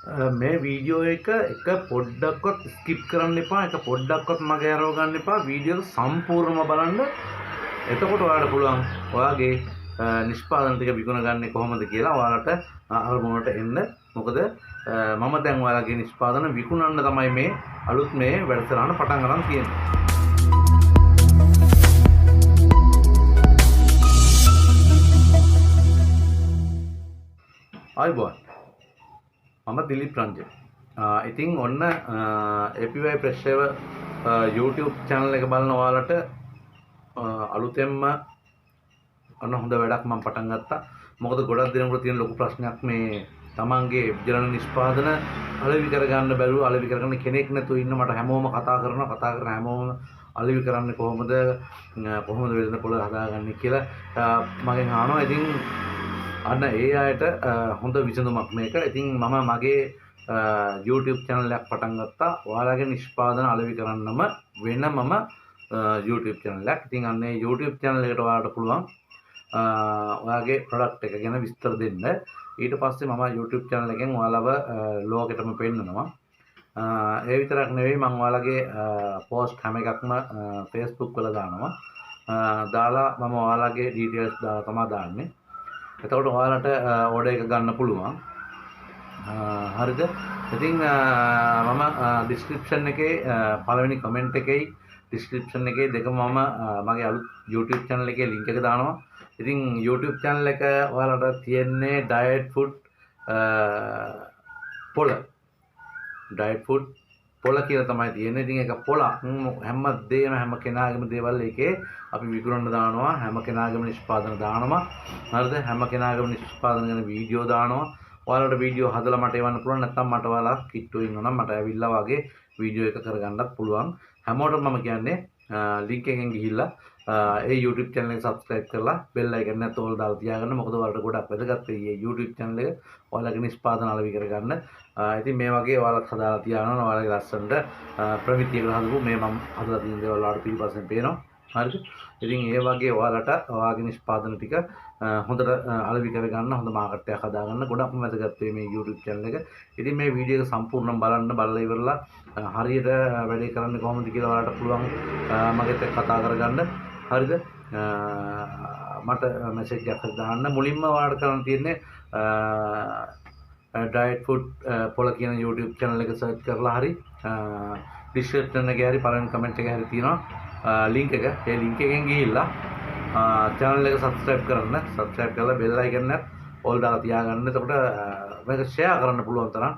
මේ වීඩියෝ එක පොඩ්ඩක්වත් ස්කිප් කරන්න එපා. එක පොඩ්ඩක්වත් මගේ අරව ගන්න එපා. වීඩියෝ එක සම්පූර්ණයෙන්ම බලන්න. එතකොට ඔයාලට පුළුවන් ඔයාගේ නිෂ්පාදන ටික විකුණගන්නේ කොහොමද කියලා ඔයාලට අරමුණට එන්න. මොකද මම දැන් ඔයාලගේ නිෂ්පාදන විකුණන්න තමයි මේ අලුත් මේ වැඩසටහන පටන් ගන්න තියෙන්නේ. ආයිබෝන්. මම දිලිප් රංජන්. ඉතින් ඔන්න APY ප්‍රශ්ව YouTube channel එක බලන ඔයාලට අලුතෙන්ම ඔන්න හොඳ වැඩක් මම පටන් ගත්තා. මොකද ගොඩක් දිනකට තියෙන ලොකු ප්‍රශ්නයක් මේ තමන්ගේ විජනන නිෂ්පාදන අලෙවි කරගන්න බැරුව අලෙවි කරගන්න කෙනෙක් නැතුව ඉන්න මට හැමෝම කතා කරන හැමෝම අලෙවි කරන්නේ කොහොමද වෙළඳ පොළ හදාගන්නේ කියලා මගෙන් අහනවා. ඉතින් අන්න ඒ අයට හොඳ විසඳුමක් මේක. ඉතින් මම මගේ YouTube channel එකක් පටන් ගත්තා. ඔයාලගේ නිෂ්පාදන අලෙවි කරන්නම වෙනමම YouTube channel එකක්. ඉතින් අන්න ඒ YouTube channel එකට ඔයාලට පුළුවන් ඔයාගේ product එක ගැන විස්තර දෙන්න. ඊට පස්සේ මම YouTube channel එකෙන් ඔයාලව ලෝකෙටම පෙන්නනවා. ඒ විතරක් නෙවෙයි මම ඔයාලගේ post හැම එකක්ම Facebook වල දානවා. දාලා මම ඔයාලගේ details දාලා තමයි දාන්නේ. එතකොට ඔයාලට order එක ගන්න පුළුවන්. හරිද? ඉතින් මම description එකේ පළවෙනි comment එකේ description එකේ දෙකම මම මගේ අලුත් YouTube channel එකේ link එක දානවා. ඉතින් YouTube channel එක ඔයාලට තියෙන්නේ diet food පොළ. diet food පොළ කියලා තමයි තියෙන්නේ. ඉතින් ඒක පොළක් හැමදේම හැම කෙනාගේම දේවල් එකේ අපි විකුණන්න දානවා. හැම කෙනාගේම නිෂ්පාදන දානවා. හරිද? හැම කෙනාගේම නිෂ්පාදන ගැන වීඩියෝ දානවා. ඔයාලට වීඩියෝ හදලා මට එවන්න පුළුවන්. නැත්නම් මට ඔයාලා කිට්ටු ඉන්නවා නම් මට ඇවිල්ලා වගේ වීඩියෝ එක කරගන්නත් පුළුවන්. හැමෝටම මම කියන්නේ link එකෙන් ගිහිල්ලා ඒ YouTube channel එක subscribe කරලා bell icon එක නැත්නම් දාලා තියාගන්න. මොකද ඔයාලට ගොඩක් වැදගත් මේ YouTube channel එක ඔයාලගේ නිෂ්පාදන අලෙවි කරගන්න. ඉතින් මේ වගේ ඔයාලත් හදාලා තියාගන්න. ඔයාලගේ ලස්සනට ප්‍රමිතියකට හදපු මේ මම හදලා තියෙන දේවල් වලට පිළිපස්සෙන් පේනවා. හරිද? ඉතින් ඒ වගේ ඔයාලට ඔයාගේ නිෂ්පාදන ටික හොඳට අලෙවි කරගන්න, හොඳ මාකට් එකක් හදාගන්න ගොඩක්ම වැදගත් මේ YouTube channel එක. ඉතින් මේ වීඩියෝ එක සම්පූර්ණයෙන් බලලා ඉවරලා හරියට වැඩේ කරන්නේ කොහොමද කියලා ඔයාලට පුළුවන් මගෙත් එක්ක කතා කරගන්න. හරිද? මට මැසේජ් එකක් දාන්න. මුලින්ම ඔයාලට කරන්න තියෙන්නේ diet food පොළ කියන YouTube channel එක search කරලා හරි description එකේ හරි පළවෙනි comment එකේ හරි තියෙනවා link එක. ඒ link එකෙන් ගිහිල්ලා channel එක subscribe කරන්න. subscribe කරලා bell icon එක all දාලා තියාගන්න. එතකොට මේක share කරන්න පුළුවන් තරම්.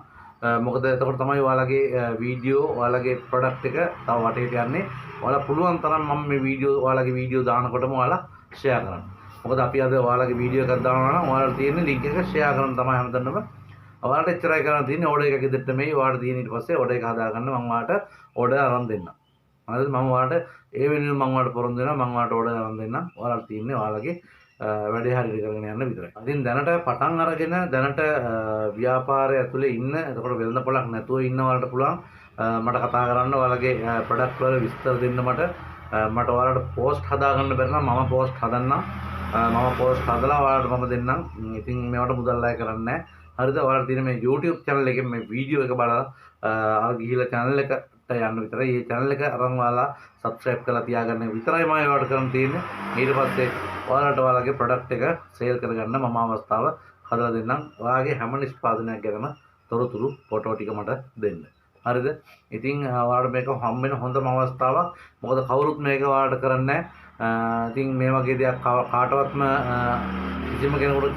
මොකද එතකොට තමයි ඔයාලගේ වීඩියෝ ඔයාලගේ product එක තව වටේට යන්නේ. ඔයාලා පුළුවන් තරම් මම මේ ඔයාලගේ වීඩියෝ දානකොටම ඔයාලා share කරන්න. මොකද අපි අද ඔයාලගේ වීඩියෝ එකක් දානවා නම් ඔයාලට තියෙන link එක share කරන්න තමයි හැමදැනම. ඔයාලට එච්චරයි කරන්න තියෙන්නේ. order එක ගෙදරට මෙයි ඔයාලට තියෙන ඊට පස්සේ order එක හදාගන්න මම ඔයාලට order අරන් දෙන්නම්. හරිද? මම ඔයාලට ඒ වෙනුවෙන් මම ඔයාලට පොරොන්දු වෙනවා. මම ඔයාලට order අරන් දෙන්නම්. ඔයාලට තියෙන්නේ ඔයාලගේ වැඩේ හරියට කරගෙන යන්න විතරයි. ඉතින් දැනට පටන් අරගෙන දැනට ව්‍යාපාරය ඇතුලේ ඉන්න, එතකොට වෙළඳ පොළක් නැතුව ඉන්න ඔයාලට පුළුවන් මට කතා කරන්න. ඔයාලගේ ප්‍රොඩක්ට් වල විස්තර දෙන්න මට ඔයාලට පෝස්ට් හදාගන්න බැරි නම් මම පෝස්ට් හදන්නම්. මම පෝස්ට් හදලා ඔයාලට මම දෙන්නම්. ඉතින් මේවට මුදල් අය කරන්නේ නැහැ. හරිද? ඔයාලට තියෙන මේ YouTube channel එකෙන් මේ වීඩියෝ එක බලලා ගිහිල්ලා channel එකට යන්න විතරයි. මේ channel එක අරන් ඔයාලා subscribe කරලා තියාගන්න විතරයි මම ඔයාලට කරන්න තියෙන්නේ. ඊට පස්සේ ඔයාලට ඔයාලගේ product එක sale කරගන්න මම අවස්ථාව හදලා දෙන්නම්. ඔයාගේ හැම නිෂ්පාදනයක් ගැනම තොරතුරු ෆොටෝ ටික මට දෙන්න. හරිද? ඉතින් ඔයාලට මේක හම්බෙන හොඳම අවස්ථාවක්. මොකද කවුරුත් මේක ඔයාලට කරන්නේ නැහැ. ඉතින් මේ වගේ දෙයක් කාටවත්ම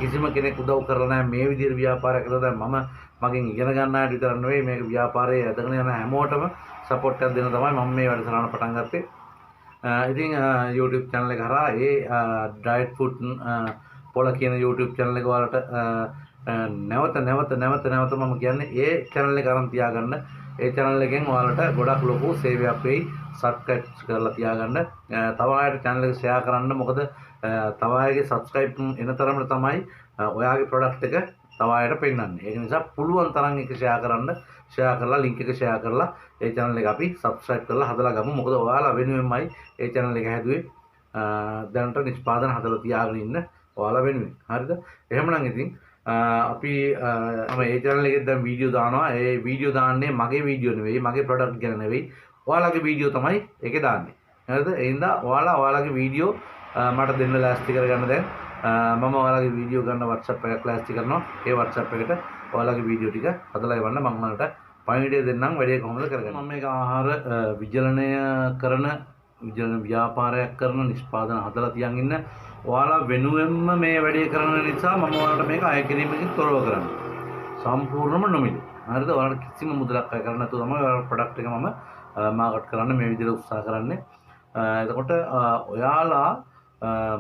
කිසිම කෙනෙක් උදව් කරලා නැහැ. මේ විදිහට ව්‍යාපාරයක් කරලා දැන් මම මගෙන් ඉගෙන ගන්න අයට විතර නෙවෙයි මේක ව්‍යාපාරයේ ඇදගෙන යන හැමෝටම සපෝට් එකක් දෙන්න තමයි මම මේ වැඩසටහන පටන් ගත්තේ. ඉතින් YouTube channel එක හරහා ඒ diet food පොළ කියන YouTube channel එක ඔයාලට නැවත මම කියන්නේ ඒ channel එක අරන් තියාගන්න. ඒ channel එකෙන් ඔයාලට ගොඩක් ලොකු සේවයක් වෙයි. subscribe කරලා තියාගන්න. තව අයට channel එක share කරන්න. මොකද තව අයගේ subscribe එන තරමට තමයි ඔයාගේ product එක තව අයට පෙන්වන්නේ. ඒක නිසා පුළුවන් තරම් ඒක share කරන්න. share කරලා link එක share කරලා ඒ channel එක අපි subscribe කරලා හදලා ගමු. මොකද ඔයාලා වෙනුවෙන්මයි ඒ channel එක හැදුවේ. දැනට නිෂ්පාදන හදලා තියාගෙන ඉන්න ඔයාලා වෙනුවෙන්. හරිද? එහෙමනම් ඉතින් අපි මම ඒ channel එකේ දැන් වීඩියෝ දානවා. ඒ වීඩියෝ දාන්නේ මගේ වීඩියෝ නෙවෙයි, මගේ product ගැන නෙවෙයි. ඔයාලගේ වීඩියෝ තමයි ඒකේ දාන්නේ. හරිද? ඒ හින්දා ඔයාලගේ වීඩියෝ මට දෙන්න ලෑස්ති කරගන්න දැන්. මම ඔයාලගේ වීඩියෝ ගන්න WhatsApp එකක් ලෑස්ති කරනවා. ඒ WhatsApp එකට ඔයාලගේ වීඩියෝ ටික හදලා එවන්න. මම ඔයාලට පණිවිඩය දෙන්නම් වැඩේ කොහොමද කරගන්නේ. මම මේක ආහාර විජලනය කරන විජලන ව්‍යාපාරයක් කරන නිෂ්පාදන හදලා තියන් ඉන්න ඔයාලා වෙනුවෙන්ම මේ වැඩේ කරන නිසා මම ඔයාලට මේක අය කිරීමකින් තොරව කරන්නේ. සම්පූර්ණයෙන්ම නොමිලේ. හරිද? ඔයාලට කිසිම මුදලක් අය කරන්න නැතුව තමයි ඔයාලගේ ප්‍රොඩක්ට් එක මම මාකට් කරන්න මේ විදිහට උත්සාහ කරන්නේ. එතකොට ඔයාලා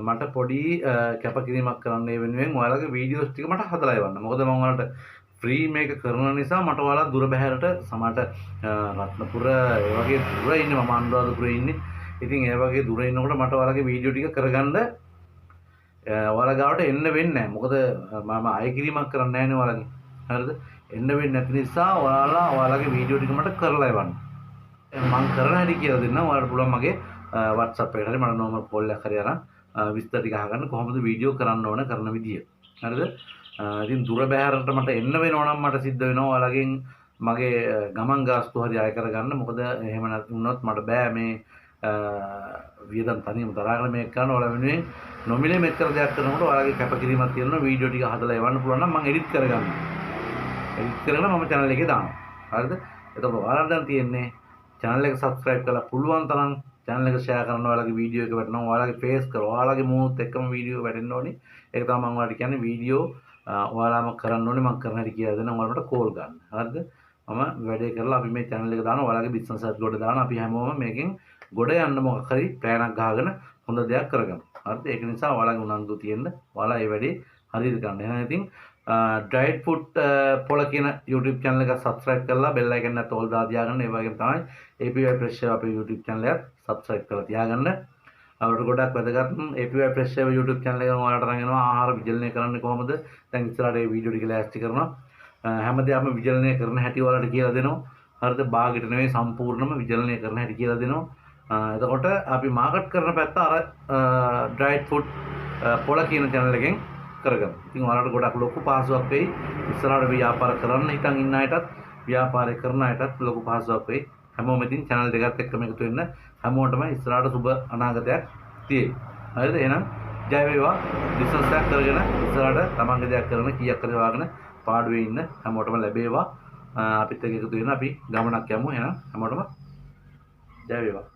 මට පොඩි කැපකිරීමක් කරන්න ඒ වෙනුවෙන් ඔයාලගේ වීඩියෝස් ටික මට හදලා එවන්න. මොකද මම ඔයාලට ෆ්‍රී මේක කරන නිසා මට ඔයාලා දුර බැහැරට සමහරට රත්නපුර ඒ වගේ දුර ඉන්නේ, මම අනුරාධපුරේ ඉන්නේ. ඉතින් ඒ වගේ දුර ඉන්නකොට මට ඔයාලගේ වීඩියෝ ටික කරගන්න ඔයාලා ගාවට එන්න වෙන්නේ නැහැ. මොකද මම අය කිරීමක් කරන්නේ නැහැ නේ ඔයාලගේ. හරිද? එන්න වෙන්නේ නැති නිසා ඔයාලගේ වීඩියෝ ටික මට කරලා එවන්න. මම කරන හැටි කියලා දෙන්න. ඔයාලට පුළුවන් මගේ WhatsApp එකට හරි මට normal call එකක් හරි අරන් විස්තර ටික අහගන්න කොහොමද වීඩියෝ කරන්න ඕන කරන විදිය. හරිද? ඉතින් දුර බැහැරට මට එන්න වෙනවා නම් මට සිද්ධ වෙනවා ඔයාලගෙන් මගේ ගමන් ගාස්තු හරි අය කරගන්න. මොකද එහෙම නැති වුණොත් මට බෑ මේ වියදම් තනියම දරාගෙන මේක කරන්න. ඔයාලා වෙනුවෙන් නොමිලේ මෙච්චර දෙයක් කරනකොට ඔයාලගේ කැපකිරීමක් තියෙනවා. වීඩියෝ ටික හදලා එවන්න පුළුවන් නම් මම එඩිට් කරගන්නවා. එඩිට් කරලා මම channel එකේ දානවා. හරිද? එතකොට ඔයාලට දැන් තියෙන්නේ channel එක subscribe කරලා පුළුවන් තරම් channel එක share කරන්න. ඔයාලගේ වීඩියෝ එක වැටෙනවා. ඔයාලගේ face කර ඔයාලගේ මුහුණුත් එක්කම වීඩියෝ වැටෙන්න ඕනේ. ඒක තමයි මම ඔයාලට කියන්නේ වීඩියෝ ඔයාලාම කරන්න ඕනේ. මම කරන හැටි කියලා දෙනවා. ඔයාලට කෝල් ගන්න. හරිද? මම වැඩේ කරලා අපි මේ channel එක දානවා. ඔයාලගේ business එකත් ගොඩ දානවා. අපි හැමෝම මේකෙන් ගොඩ යන්න මොකක් හරි plan එකක් ගහගෙන හොඳ දෙයක් කරගමු. හරිද? ඒක නිසා ඔයාලගේ උනන්දු තියෙන්න. ඔයාලා මේ වැඩේ හරියට කරන්න. එහෙනම් ඉතින් dried food පොළ කියන YouTube channel එක subscribe කරලා bell icon එකත් all දාලා තියාගන්න. ඒ වගේම තමයි APY Pressure අපේ YouTube channel එකත් subscribe කරලා තියාගන්න. අපිට ගොඩක් වැදගත් APY Pressure YouTube channel එක ඔයාලට අරන් එනවා ආහාර විජලනය කරන්නේ කොහොමද? දැන් ඉස්සරහට මේ වීඩියෝ ටික ලෑස්ති කරනවා. හැමදේම විජලනය කරන හැටි ඔයාලට කියලා දෙනවා. හරිද? භාගයට නෙවෙයි සම්පූර්ණම විජලනය කරන හැටි කියලා දෙනවා. එතකොට අපි මාකට් කරන පැත්ත අර dried food පොළ කියන channel එකෙන් කරගමු. ඉතින් ඔයාලට ගොඩක් ලොකු පහසුවක් වෙයි. ඉස්සරහට ව්‍යාපාර කරන්න හිතන් ඉන්න අයටත් ව්‍යාපාරය කරන අයටත් ලොකු පහසුවක් වෙයි. හැමෝම ඉතින් channel දෙකත් එක්කම එකතු වෙන්න හැමෝටම ඉස්සරහට සුබ අනාගතයක් තියෙයි. හරිද? එහෙනම් ජය වේවා. බිස්නස් එකක් කරගෙන ඉස්සරහට තමන්ගේ දෙයක් කරන කීයක් හරි වාගෙන පාඩුවේ ඉන්න හැමෝටම ලැබේවා. අපිත් එක්ක එකතු වෙන අපි ගමනක් යමු. එහෙනම් හැමෝටම ජය වේවා.